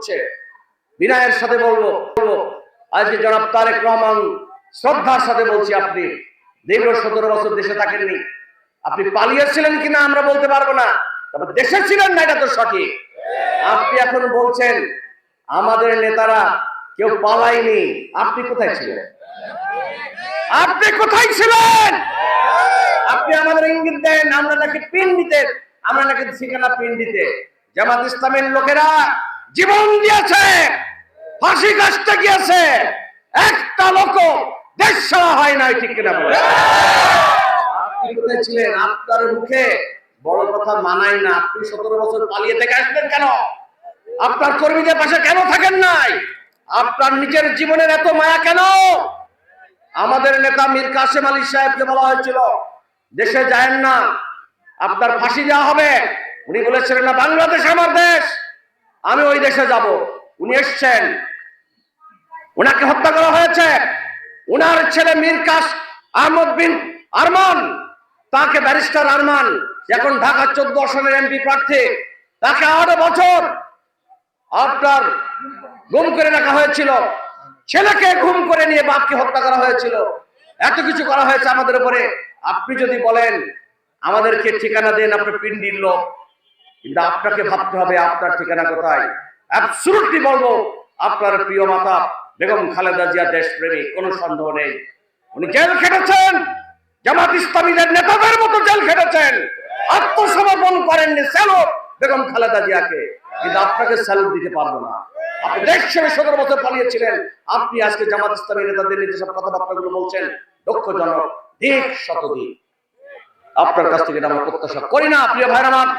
করছে। বিনয়ের সাথে বলবো, আজকে জনাব তারেক রহমান শ্রদ্ধার সাথে বলছি, আপনি দীর্ঘ 17 বছর দেশে থাকেননি। আপনি পালিয়েছিলেন কিনা আমরা বলতে পারবো না, তবে দেশে ছিলেন না, এটা তো সঠিক। আপনি এখন বলছেন আমাদের নেতারা কেউ পালায়নি। আপনি কোথায় ছিলেন? আপনি কোথায় ছিলেন? আপনি আমাদের ইঙ্গিত দেন আমরা নাকি পিন্ডিতে, আমরা নাকি ঠিকানা পিন্ডিতে। জামাত ইসলামের লোকেরা জীবন দিয়েছে, ফাঁসি কাটতে গিয়েছে, একটা লোক দেশ ছাড়া হয় নাই, ঠিক কিনা বলে? আপনি কোথায় ছিলেন? আপনার মুখে বড় কথা মানায় না। আপনি 17 বছর পালিয়ে থেকে আসবেন কেন? আপনার কর্মীদের পাশে কেন থাকেন নাই? আপনার নিজের জীবনের এত মায়া কেন? আমাদের নেতা মীর কাসেম আলী সাহেবকে বলা হয়েছিল দেশে যায়েন না, আপনার ফাঁসি দেওয়া হবে। উনি বলেছিলেন না বাংলাদেশ আমার দেশ, আমি ওই দেশে যাব। উনি এসছেন, উনাকে হত্যা করা হয়েছে। উনার ছেলে মীর কাস আহমদ বিন আরমান, তাকে ব্যারিস্টার আরমান, এখন ঢাকা 14 আসনের এমপি প্রার্থী, তাকে 8 বছর আপনার গুম করে রাখা হয়েছিল। ছেলেকে গুম করে নিয়ে বাপকে হত্যা করা হয়েছিল। এত কিছু করা হয়েছে আমাদের উপরে। আপনি যদি বলেন আমাদেরকে ঠিকানা দেন, আপনার পিন্ডির লোক, কিন্তু আপনাকে ভাবতে হবে আপনার ঠিকানা কোথায়। অ্যাবসলিউটলি বলবো, আপনার প্রিয় মাতা বেগম খালেদা জিয়া দেশপ্রেমী, কোনো সন্দেহ নেই। উনি জেল খেটেছেন, জামাত ইসলামীদের নেতাদের মতো জেল খেটেছেন, আত্মসমর্পণ করেননি। স্যালুট বেগম খালেদা জিয়াকে, কিন্তু আপনাকে স্যালুট দিতে পারবো না। আপনি দেশ ছেড়ে 17 বছর পালিয়েছিলেন। আপনি আজকে জামাত ইসলামী নেতাদের নিয়ে যেসব কথাবার্তাগুলো বলছেন, দুঃখজনক, দিক শতদিক। আপনার কাছ থেকে আমরা প্রত্যাশা করি না। প্রিয় ভাইরা আমার,